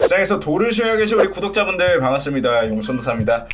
시장에서 도를 쉬어야 계신 우리 구독자분들 반갑습니다. 용천도사입니다.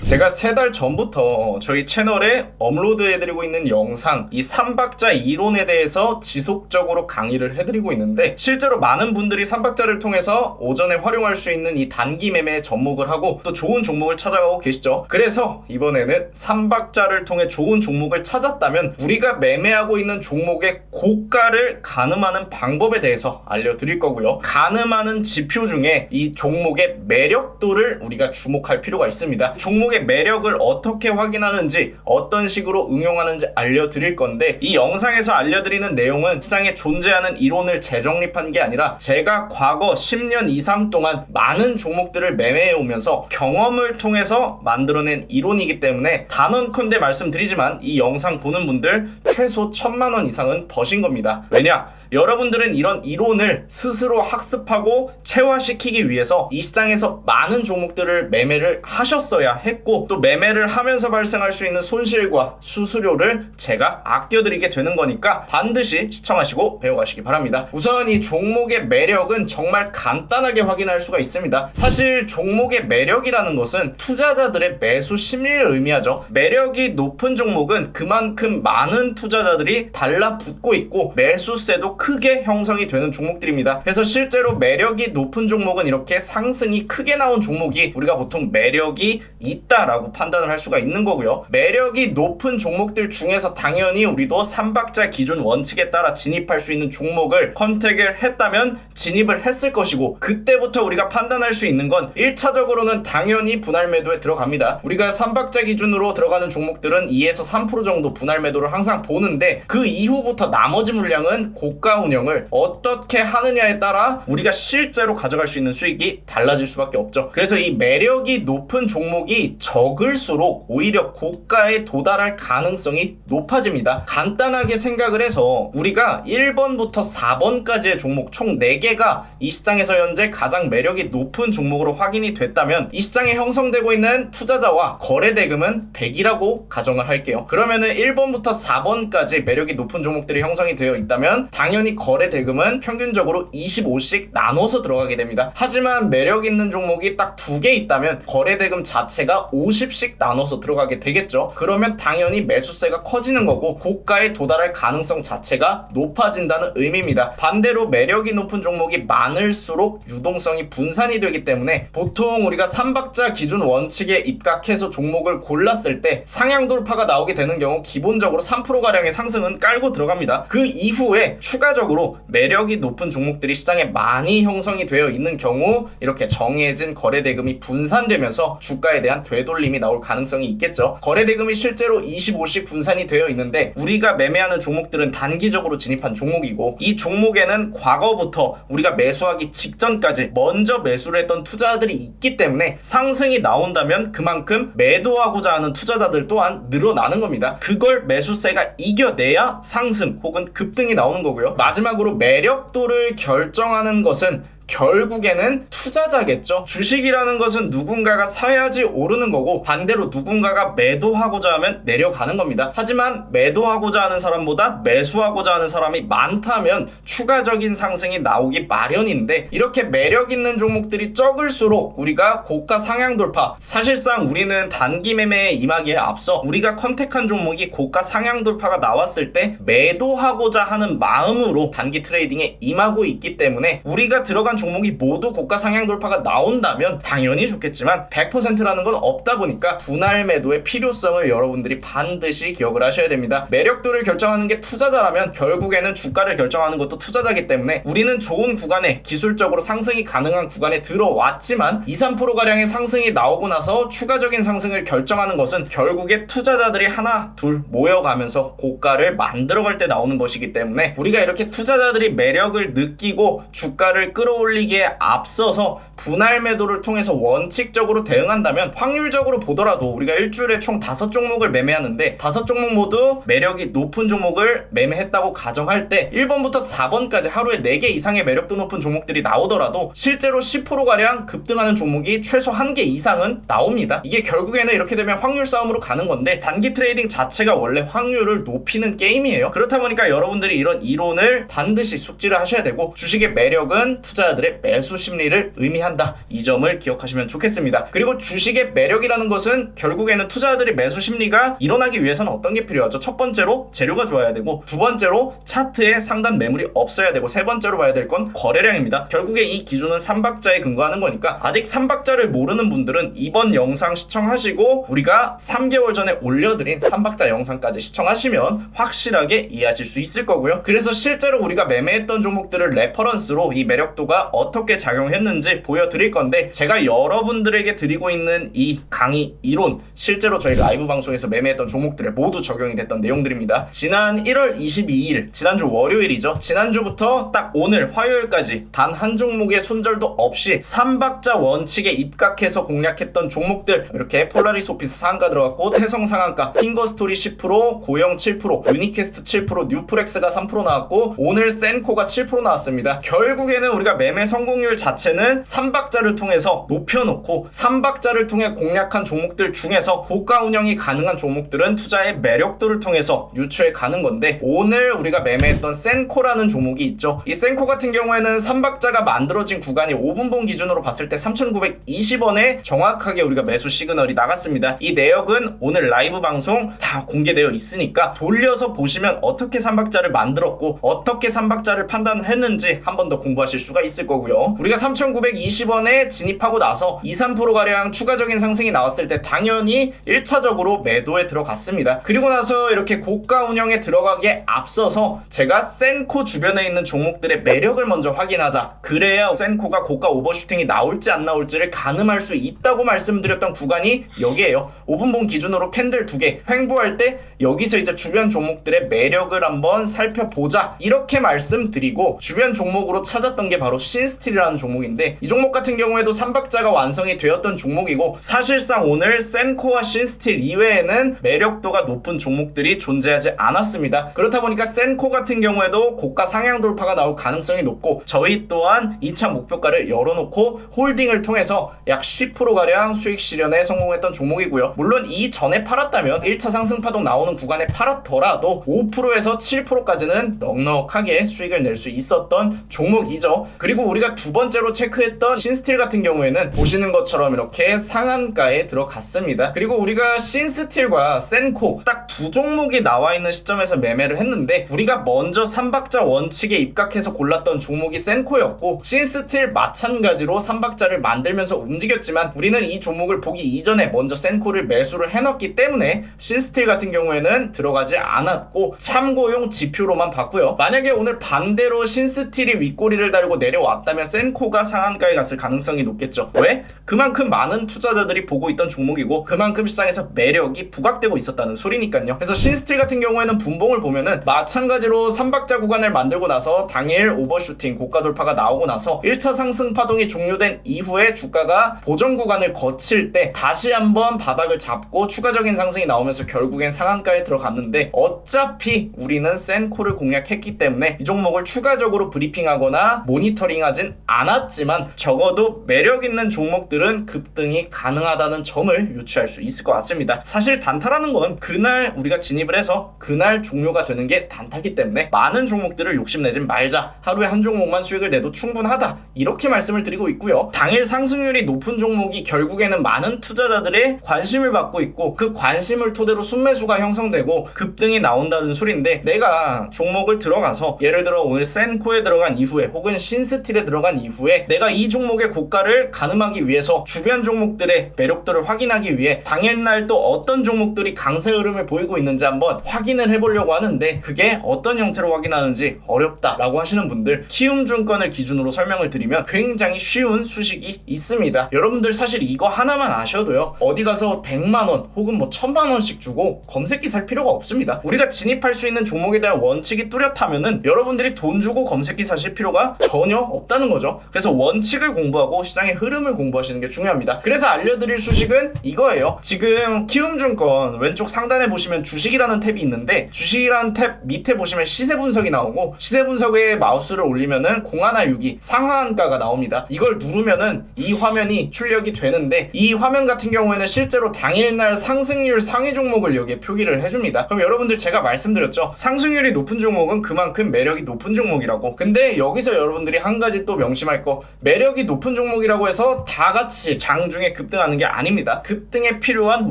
제가 3달 전부터 저희 채널에 업로드해드리고 있는 영상, 이 3박자 이론에 대해서 지속적으로 강의를 해드리고 있는데, 실제로 많은 분들이 3박자를 통해서 오전에 활용할 수 있는 이 단기 매매에 접목을 하고 또 좋은 종목을 찾아가고 계시죠. 그래서 이번에는 3박자를 통해 좋은 종목을 찾았다면 우리가 매매하고 있는 종목의 고가를 가늠하는 방법에 대해서 알려드릴 거고요. 가늠하는 지표 중에 이 종목의 매력도를 우리가 주목할 필요가 있습니다. 종목의 매력을 어떻게 확인하는지, 어떤 식으로 응용하는지 알려드릴 건데, 이 영상에서 알려드리는 내용은 시장에 존재하는 이론을 재정립한 게 아니라 제가 과거 10년 이상 동안 많은 종목들을 매매해 오면서 경험을 통해서 만들어낸 이론이기 때문에 단언컨대 말씀드리지만 이 영상 보는 분들 최소 1000만 원 이상은 버신 겁니다. 왜냐? 여러분들은 이런 이론을 스스로 학습하고 체화시키기 위해서 이 시장에서 많은 종목들을 매매를 하셨어야 했고, 또 매매를 하면서 발생할 수 있는 손실과 수수료를 제가 아껴드리게 되는 거니까 반드시 시청하시고 배워가시기 바랍니다. 우선 이 종목의 매력은 정말 간단하게 확인할 수가 있습니다. 사실 종목의 매력이라는 것은 투자자들의 매수 심리를 의미하죠. 매력이 높은 종목은 그만큼 많은 투자자들이 달라붙고 있고 매수세도 크게 형성이 되는 종목들입니다. 그래서 실제로 매력이 높은 종목은 이렇게 상승이 크게 나온 종목이 우리가 보통 매력이 있다라고 판단을 할 수가 있는 거고요. 매력이 높은 종목들 중에서 당연히 우리도 3박자 기준 원칙에 따라 진입할 수 있는 종목을 컨택을 했다면 진입을 했을 것이고, 그때부터 우리가 판단할 수 있는 건 1차적으로는 당연히 분할 매도에 들어갑니다. 우리가 3박자 기준으로 들어가는 종목들은 2에서 3% 정도 분할 매도를 항상 보는데, 그 이후부터 나머지 물량은 고가 운영을 어떻게 하느냐에 따라 우리가 실제로 가져갈 수 있는 수익이 달라질 수밖에 없죠. 그래서 이 매력이 높은 종목이 적을수록 오히려 고가에 도달할 가능성이 높아집니다. 간단하게 생각을 해서 우리가 1번부터 4번까지의 종목 총 4개가 이 시장에서 현재 가장 매력이 높은 종목으로 확인이 됐다면 이 시장에 형성되고 있는 투자자와 거래 대금은 100이라고 가정을 할게요. 그러면은 1번부터 4번까지 매력이 높은 종목들이 형성이 되어 있다면 당연히 거래 대금은 평균적으로 25씩 나눠서 들어가게 됩니다. 하지만 매력 있는 종목이 딱 2개 있다면 거래 대금 자체가 50씩 나눠서 들어가게 되겠죠. 그러면 당연히 매수세가 커지는 거고 고가에 도달할 가능성 자체가 높아진다는 의미입니다. 반대로 매력이 높은 종목이 많을수록 유동성이 분산이 되기 때문에 보통 우리가 3박자 기준 원칙에 입각해서 종목을 골랐을 때 상향 돌파가 나오게 되는 경우 기본적으로 3%가량의 상승은 깔고 들어갑니다. 그 이후에 추가적으로 매력이 높은 종목들이 시장에 많이 형성이 되어 있는 경우 이렇게 정해진 거래 대금이 분산되면서 주가에 대한 되돌림이 나올 가능성이 있겠죠. 거래 대금이 실제로 25씩 분산이 되어 있는데 우리가 매매하는 종목들은 단기적으로 진입한 종목이고, 이 종목에는 과거부터 우리가 매수하기 직전까지 먼저 매수를 했던 투자자들이 있기 때문에 상승이 나온다면 그만큼 매도하고자 하는 투자자들 또한 늘어나는 겁니다. 그걸 매수세가 이겨내야 상승 혹은 급등이 나오는 거고요. 마지막으로 매력도를 결정하는 것은 결국에는 투자자겠죠. 주식이라는 것은 누군가가 사야지 오르는 거고 반대로 누군가가 매도하고자 하면 내려가는 겁니다. 하지만 매도하고자 하는 사람보다 매수하고자 하는 사람이 많다면 추가적인 상승이 나오기 마련인데, 이렇게 매력 있는 종목들이 적을수록 우리가 고가 상향 돌파, 사실상 우리는 단기 매매에 임하기에 앞서 우리가 컨택한 종목이 고가 상향 돌파가 나왔을 때 매도하고자 하는 마음으로 단기 트레이딩에 임하고 있기 때문에 우리가 들어간 종목이 모두 고가 상향 돌파가 나온다면 당연히 좋겠지만 100%라는 건 없다 보니까 분할 매도의 필요성을 여러분들이 반드시 기억을 하셔야 됩니다. 매력도를 결정하는 게 투자자라면 결국에는 주가를 결정하는 것도 투자자이기 때문에 우리는 좋은 구간에, 기술적으로 상승이 가능한 구간에 들어왔지만 2, 3%가량의 상승이 나오고 나서 추가적인 상승을 결정하는 것은 결국에 투자자들이 하나 둘 모여가면서 고가를 만들어갈 때 나오는 것이기 때문에 우리가 이렇게 투자자들이 매력을 느끼고 주가를 끌어올리는 끌어올리기에 앞서서 분할 매도를 통해서 원칙적으로 대응한다면 확률적으로 보더라도 우리가 일주일에 총 5종목을 매매하는데 5종목 모두 매력이 높은 종목을 매매했다고 가정할 때 1번부터 4번까지 하루에 4개 이상의 매력도 높은 종목들이 나오더라도 실제로 10%가량 급등하는 종목이 최소 1개 이상은 나옵니다. 이게 결국에는 이렇게 되면 확률 싸움으로 가는 건데 단기 트레이딩 자체가 원래 확률을 높이는 게임이에요. 그렇다 보니까 여러분들이 이런 이론을 반드시 숙지를 하셔야 되고 주식의 매력은 투자자들의 매수 심리를 의미한다. 이 점을 기억하시면 좋겠습니다. 그리고 주식의 매력이라는 것은 결국에는 투자자들의 매수 심리가 일어나기 위해서는 어떤 게 필요하죠? 첫 번째로 재료가 좋아야 되고 두 번째로 차트에 상단 매물이 없어야 되고 세 번째로 봐야 될 건 거래량입니다. 결국에 이 기준은 3박자에 근거하는 거니까 아직 3박자를 모르는 분들은 이번 영상 시청하시고 우리가 3개월 전에 올려드린 3박자 영상까지 시청하시면 확실하게 이해하실 수 있을 거고요. 그래서 실제로 우리가 매매했던 종목들을 레퍼런스로 이 매력도가 어떻게 작용했는지 보여드릴 건데 제가 여러분들에게 드리고 있는 이 강의 이론 실제로 저희 라이브 방송에서 매매했던 종목들에 모두 적용이 됐던 내용들입니다. 지난 1월 22일 지난주 월요일이죠. 지난주부터 딱 오늘 화요일까지 단 한 종목의 손절도 없이 3박자 원칙에 입각해서 공략했던 종목들 이렇게 폴라리스 오피스 상한가 들어갔고 태성 상한가, 핑거스토리 10%, 고영 7%, 유니캐스트 7%, 뉴프렉스가 3% 나왔고 오늘 센코가 7% 나왔습니다. 결국에는 우리가 매매 성공률 자체는 3박자를 통해서 높여놓고 3박자를 통해 공략한 종목들 중에서 고가 운영이 가능한 종목들은 투자의 매력도를 통해서 유추해 가는 건데 오늘 우리가 매매했던 센코라는 종목이 있죠. 이 센코 같은 경우에는 3박자가 만들어진 구간이 5분봉 기준으로 봤을 때 3,920원에 정확하게 우리가 매수 시그널이 나갔습니다. 이 내역은 오늘 라이브 방송 다 공개되어 있으니까 돌려서 보시면 어떻게 3박자를 만들었고 어떻게 3박자를 판단했는지 한 번 더 공부하실 수가 있을 거고요. 우리가 3,920원에 진입하고 나서 2, 3%가량 추가적인 상승이 나왔을 때 당연히 1차적으로 매도에 들어갔습니다. 그리고 나서 이렇게 고가 운영에 들어가기에 앞서서 제가 센코 주변에 있는 종목들의 매력을 먼저 확인하자. 그래야 센코가 고가 오버슈팅이 나올지 안 나올지를 가늠할 수 있다고 말씀드렸던 구간이 여기에요. 5분봉 기준으로 캔들 2개 횡보할 때 여기서 이제 주변 종목들의 매력을 한번 살펴보자 이렇게 말씀드리고 주변 종목으로 찾았던 게 바로 신스틸이라는 종목인데 이 종목 같은 경우에도 3박자가 완성이 되었던 종목이고 사실상 오늘 센코와 신스틸 이외에는 매력도가 높은 종목들이 존재하지 않았습니다. 그렇다 보니까 센코 같은 경우에도 고가 상향 돌파가 나올 가능성이 높고 저희 또한 2차 목표가를 열어놓고 홀딩을 통해서 약 10%가량 수익 실현에 성공했던 종목이고요. 물론 이전에 팔았다면 1차 상승 파동 나오는 구간에 팔았더라도 5%에서 7%까지는 넉넉하게 수익을 낼 수 있었던 종목이죠. 그리고 우리가 두 번째로 체크했던 신스틸 같은 경우에는 보시는 것처럼 이렇게 상한가에 들어갔습니다. 그리고 우리가 신스틸과 센코 딱 두 종목이 나와 있는 시점에서 매매를 했는데 우리가 먼저 3박자 원칙에 입각해서 골랐던 종목이 센코였고 신스틸 마찬가지로 3박자를 만들면서 움직였지만 우리는 이 종목을 보기 이전에 먼저 센코를 매수를 해놨기 때문에 신스틸 같은 경우에는 들어가지 않았고 참고용 지표로만 봤고요. 만약에 오늘 반대로 신스틸이 윗꼬리를 달고 내려왔다면 센코가 상한가에 갔을 가능성이 높겠죠. 왜? 그만큼 많은 투자자들이 보고 있던 종목이고 그만큼 시장에서 매력이 부각되고 있었다는 소리니까요. 그래서 신스틸 같은 경우에는 분봉을 보면은 마찬가지로 3박자 구간을 만들고 나서 당일 오버슈팅 고가 돌파가 나오고 나서 1차 상승 파동이 종료된 이후에 주가가 보정 구간을 거칠 때 다시 한번 바닥을 잡고 추가적인 상승이 나오면서 결국엔 상한가에 들어갔는데 어차피 우리는 센코를 공략했기 때문에 이 종목을 추가적으로 브리핑하거나 모니터링하진 않았지만 적어도 매력 있는 종목들은 급등이 가능하다는 점을 유추할 수 있을 것 같습니다. 사실 단타라는 건 그날 우리가 진입을 해서 그날 종료가 되는 게 단타기 때문에 많은 종목들을 욕심내진 말자. 하루에 한 종목만 수익을 내도 충분하다. 이렇게 말씀을 드리고 있고요. 당일 상승률이 높은 종목이 결국에는 많은 투자자들의 관심을 받고 있고 그 관심을 토대로 순매수가 형성되고 급등이 나온다는 소리인데 내가 종목을 들어가서 예를 들어 오늘 센코에 들어간 이후에 혹은 신스틸에 들어간 이후에 내가 이 종목의 고가를 가늠하기 위해서 주변 종목들의 매력도를 확인하기 위해 당일날 또 어떤 종목들이 강세 흐름을 보이고 있는지 한번 확인을 해보려고 하는데 그게 어떤 형태로 확인하는지 어렵다라고 하시는 분들 키움증권을 기준으로 설명을 드리면 굉장히 쉬운 수식이 있습니다. 여러분들 사실 이거 하나만 아셔도요. 어디 가서 100만원 혹은 뭐 1000만원씩 주고 검색기 살 필요가 없습니다. 우리가 진입할 수 있는 종목에 대한 원칙이 뚜렷하면은 여러분들이 돈 주고 검색기 사실 필요가 전혀 없다는 거죠. 그래서 원칙을 공부하고 시장의 흐름을 공부하시는 게 중요합니다. 그래서 알려드릴 수식은 이거예요. 지금 키움증권 왼쪽 상단에 보시면 주식이라는 탭이 있는데 주식이라는 탭 밑에 보시면 시세 분석이 나오고 시세 분석에 마우스를 올리면은 0162 상한가가 나옵니다. 이걸 누르면은 이 화면이 출력이 되는데 이 화면 같은 경우에는 실제로 당일날 상승률 상위 종목을 여기에 표기를 해줍니다. 그럼 여러분들 제가 말씀드렸죠. 상승률이 높은 종목은 그만큼 매력이 높은 종목이라고. 근데 여기서 여러분들이 한 가지 또 명심할 거, 매력이 높은 종목이라고 해서 다 같이 장중에 급등하는 게 아닙니다. 급등에 필요한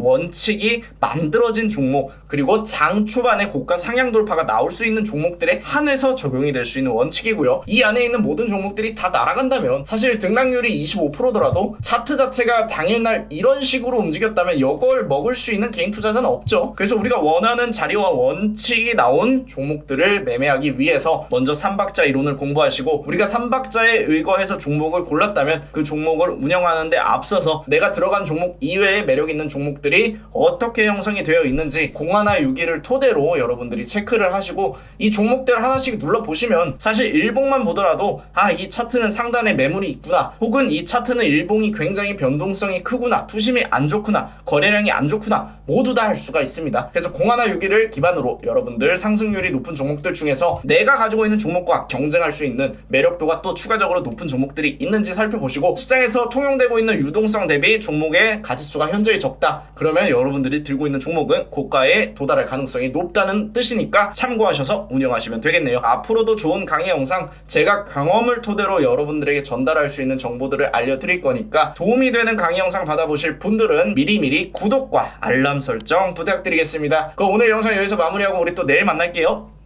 원칙이 만들어진 종목, 그리고 장 초반에 고가 상향 돌파가 나올 수 있는 종목들에 한해서 적용이 될 수 있는 원칙이고요. 이 안에 있는 모든 종목들이 다 날아간다면 사실 등락률이 25%더라도 차트 자체가 당일날 이런 식으로 움직였다면 이걸 먹을 수 있는 개인 투자자는 없죠. 그래서 우리가 원하는 자리와 원칙이 나온 종목들을 매매하기 위해서 먼저 3박자 이론을 공부하시고, 우리가 3박자에 의거해서 종목을 골랐다면 그 종목을 운영하는데 앞서서 내가 들어간 종목 이외에 매력 있는 종목들이 어떻게 형성이 되어 있는지 0162를 토대로 여러분들이 체크를 하시고 이 종목들 하나씩 눌러보시면 사실 일봉만 보더라도 이 차트는 상단에 매물이 있구나, 혹은 이 차트는 일봉이 굉장히 변동성이 크구나, 투심이 안 좋구나, 거래량이 안 좋구나, 모두 다 할 수가 있습니다. 그래서 0162를 기반으로 여러분들 상승률이 높은 종목들 중에서 내가 가지고 있는 종목과 경쟁할 수 있는 매력도가 또 추가적으로 높은 종목들이 있는지 살펴보시고, 시장에서 통용되고 있는 유동성 대비 종목의 가지수가 현저히 적다, 그러면 여러분들이 들고 있는 종목은 고가에 도달할 가능성이 높다는 뜻이니까 참고하셔서 운영하시면 되겠네요. 앞으로도 좋은 강의 영상, 제가 경험을 토대로 여러분들에게 전달할 수 있는 정보들을 알려드릴 거니까 도움이 되는 강의 영상 받아보실 분들은 미리미리 구독과 알람 설정 부탁드리겠습니다. 그럼 오늘 영상 여기서 마무리하고 우리 또 내일 만날게요.